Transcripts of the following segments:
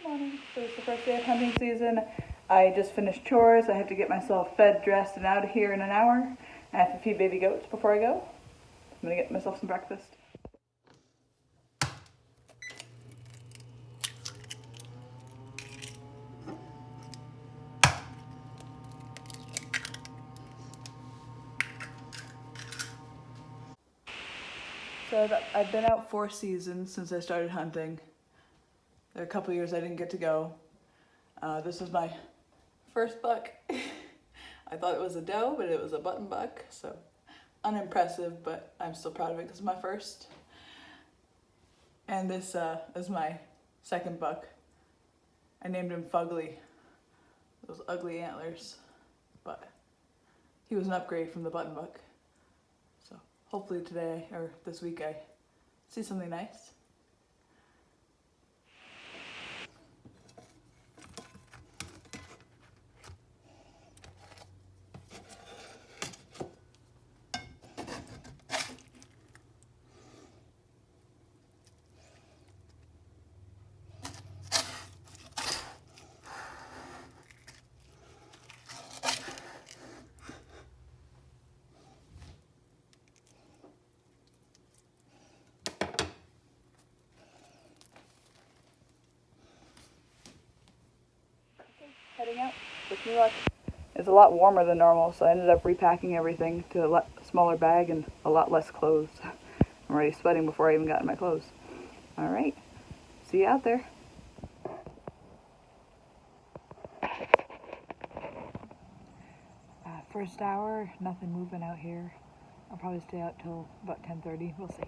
Good morning. So it's the first day of hunting season. I just finished chores. I have to get myself fed, dressed, and out of here in an hour. I have to feed baby goats before I go. I'm gonna get myself some breakfast. So I've been out 4 seasons since I started hunting. There are a couple years I didn't get to go. This was my first buck. I thought it was a doe, but it was a button buck, so unimpressive, but I'm still proud of it because it's my first. And this is my second buck. I named him Fugly, those ugly antlers, but he was an upgrade from the button buck. So hopefully today or this week I see something nice. Heading out. Wish me luck. It's a lot warmer than normal, so I ended up repacking everything to a smaller bag and a lot less clothes. I'm already sweating before I even got in my clothes. All right, see you out there. First hour, nothing moving out here. I'll probably stay out till about 10:30. We'll see.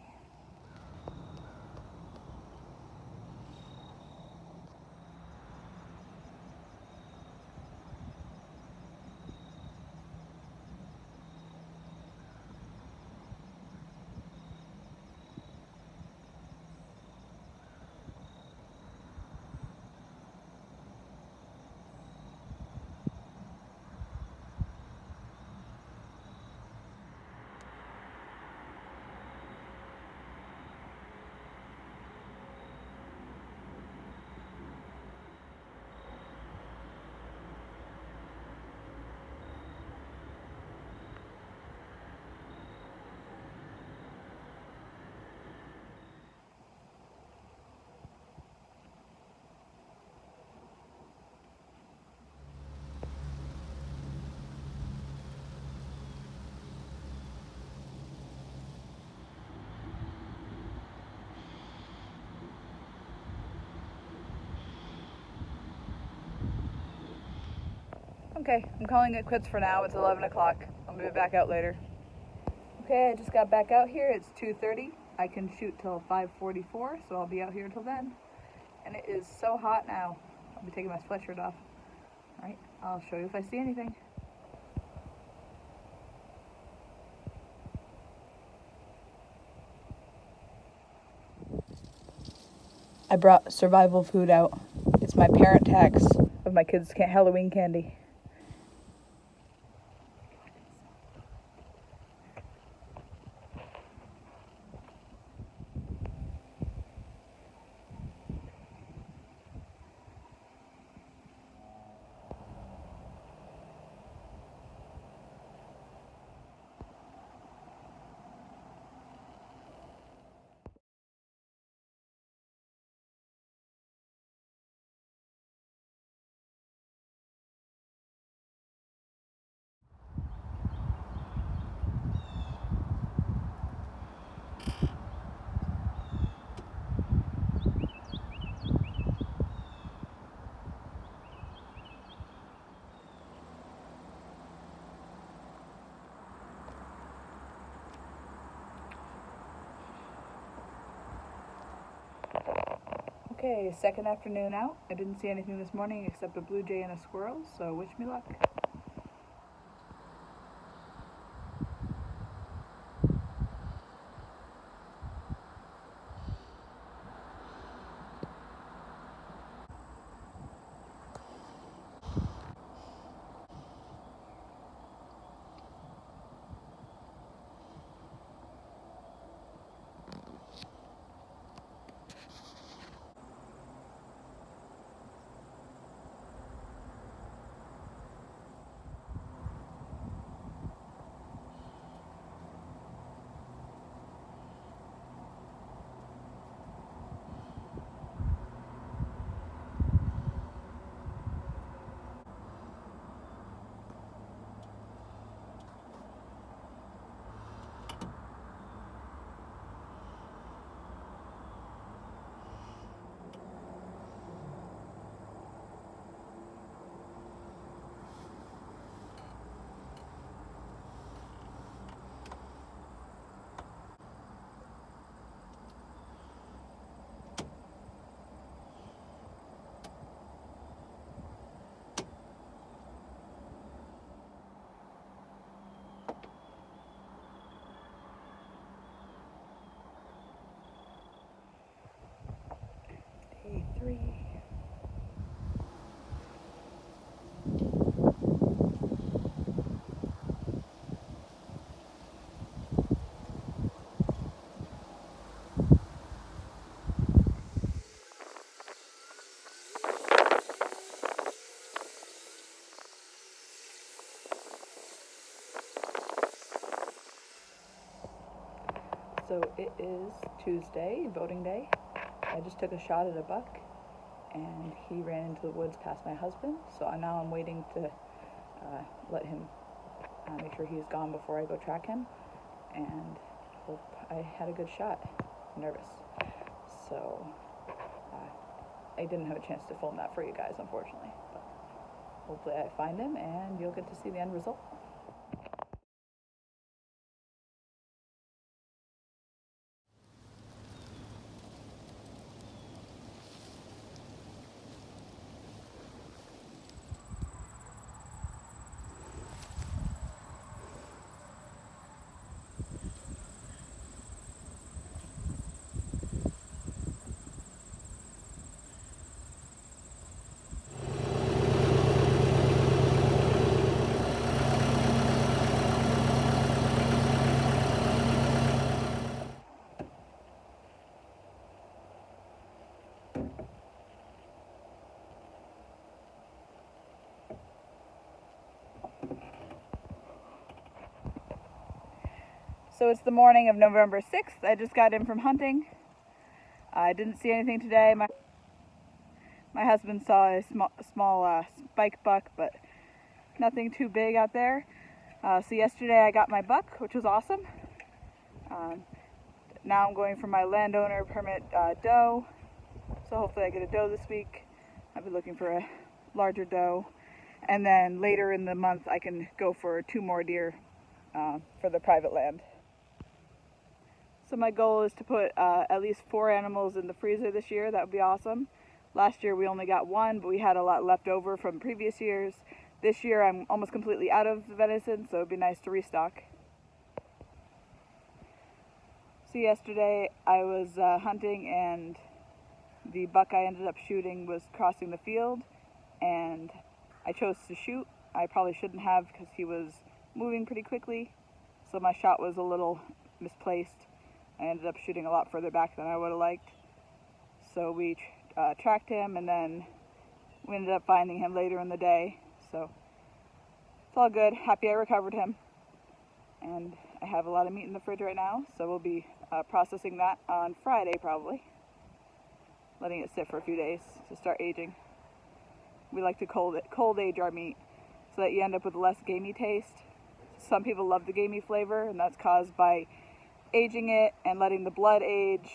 Okay, I'm calling it quits for now. It's 11 o'clock. I'll be back out later. Okay, I just got back out here. It's 2:30. I can shoot till 5:44, so I'll be out here till then. And it is so hot now. I'll be taking my sweatshirt off. All right, I'll show you if I see anything. I brought survival food out. It's my parent tax of my kids' Halloween candy. Okay, second afternoon out. I didn't see anything this morning except a blue jay and a squirrel, so wish me luck. So it is Tuesday, voting day. I just took a shot at a buck and he ran into the woods past my husband. So now I'm waiting to let him make sure he's gone before I go track him, and hope I had a good shot. I'm nervous. So I didn't have a chance to film that for you guys, unfortunately. But hopefully I find him and you'll get to see the end result. So it's the morning of November 6th. I just got in from hunting. I didn't see anything today. My husband saw a small spike buck, but nothing too big out there. So yesterday I got my buck, which was awesome. Now I'm going for my landowner permit doe. So hopefully I get a doe this week. I've been looking for a larger doe. And then later in the month I can go for 2 more deer for the private land. So my goal is to put at least 4 animals in the freezer this year. That would be awesome. Last year we only got 1, but we had a lot left over from previous years. This year I'm almost completely out of venison, so it would be nice to restock. So yesterday I was hunting, and the buck I ended up shooting was crossing the field, and I chose to shoot. I probably shouldn't have because he was moving pretty quickly, so my shot was a little misplaced. I ended up shooting a lot further back than I would have liked. So we tracked him, and then we ended up finding him later in the day. So it's all good. Happy I recovered him. And I have a lot of meat in the fridge right now, so we'll be processing that on Friday probably. Letting it sit for a few days to start aging. We like to cold age our meat so that you end up with less gamey taste. Some people love the gamey flavor, and that's caused by aging it and letting the blood age.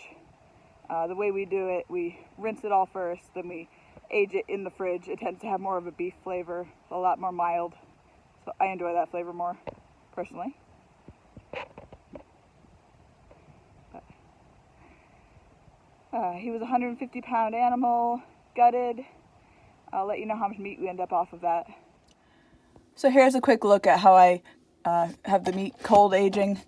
The way we do it, we rinse it all first, then we age it in the fridge. It tends to have more of a beef flavor, a lot more mild. So I enjoy that flavor more, personally. He was a 150-pound animal, gutted. I'll let you know how much meat we end up off of that. So here's a quick look at how I have the meat cold aging.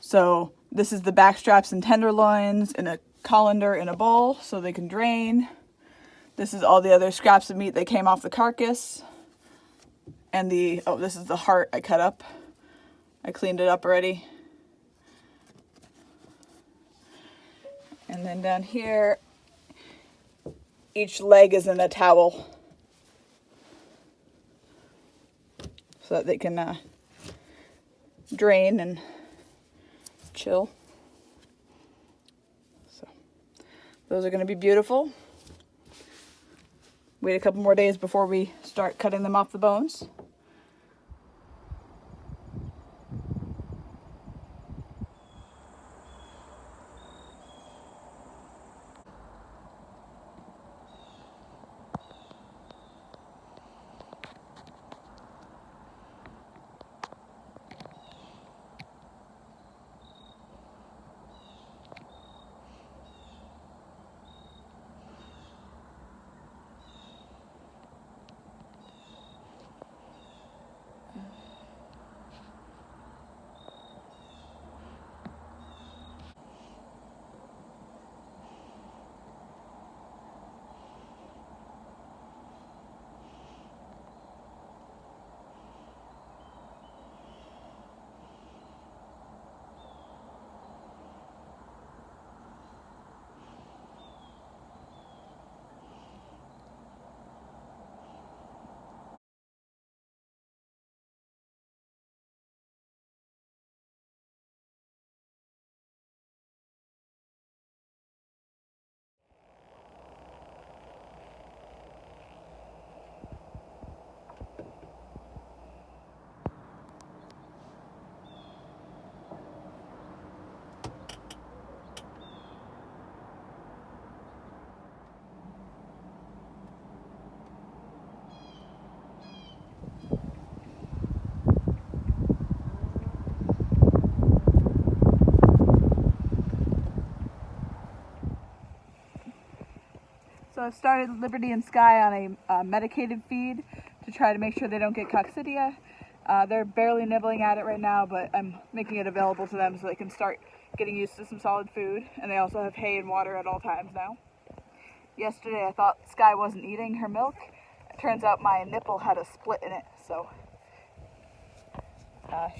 So this is the back straps and tenderloins in a colander in a bowl so they can drain. This is all the other scraps of meat that came off the carcass. And this is the heart I cut up. I cleaned it up already. And then down here, each leg is in a towel so that they can drain and chill. So those are going to be beautiful. Wait a couple more days before we start cutting them off the bones. I've started Liberty and Sky on a medicated feed to try to make sure they don't get coccidia. They're barely nibbling at it right now, but I'm making it available to them so they can start getting used to some solid food. And they also have hay and water at all times now. Yesterday I thought Sky wasn't eating her milk. It turns out my nipple had a split in it, so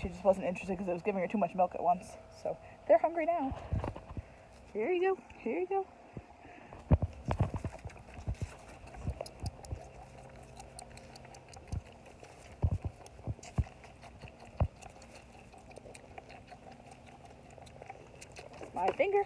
she just wasn't interested because it was giving her too much milk at once. So they're hungry now. Here you go, here you go. My finger.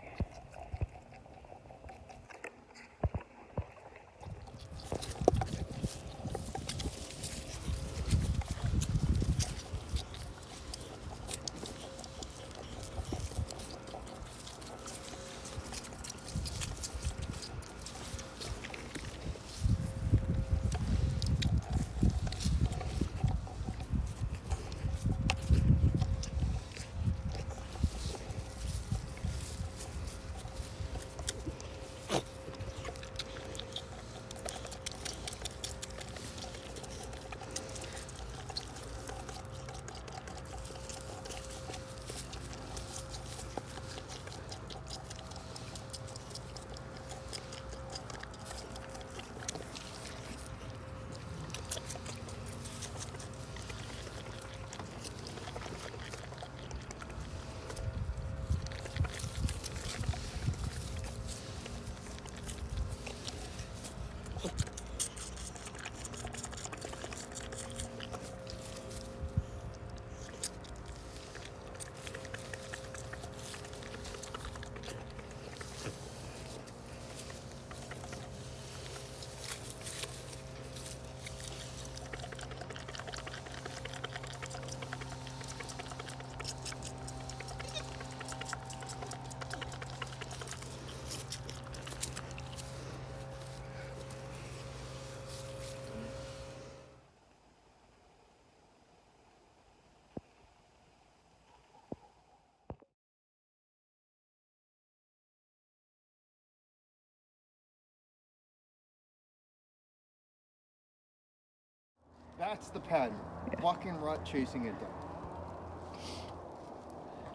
That's the pattern. Yeah. Walking rut, chasing it down.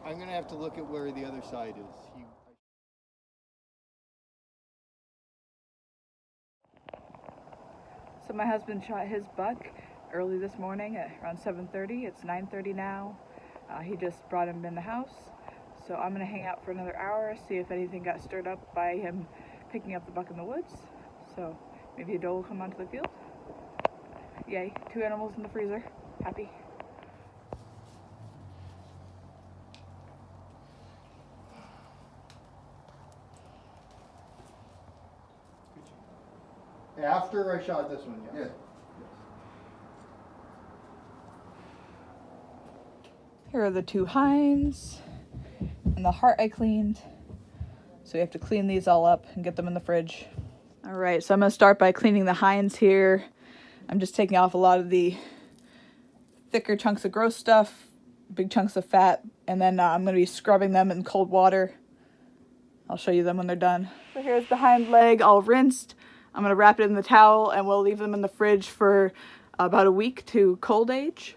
I'm gonna have to look at where the other side is. So my husband shot his buck early this morning at around 7:30. It's 9:30 now. He just brought him in the house. So I'm gonna hang out for another hour, see if anything got stirred up by him picking up the buck in the woods. So maybe a doe will come onto the field. Yay, 2 animals in the freezer. Happy. After I shot this one, yes. Here are the 2 hinds and the heart I cleaned. So you have to clean these all up and get them in the fridge. All right, so I'm gonna start by cleaning the hinds here. I'm just taking off a lot of the thicker chunks of gross stuff, big chunks of fat, and then I'm gonna be scrubbing them in cold water. I'll show you them when they're done. So here's the hind leg all rinsed. I'm gonna wrap it in the towel and we'll leave them in the fridge for about a week to cold age.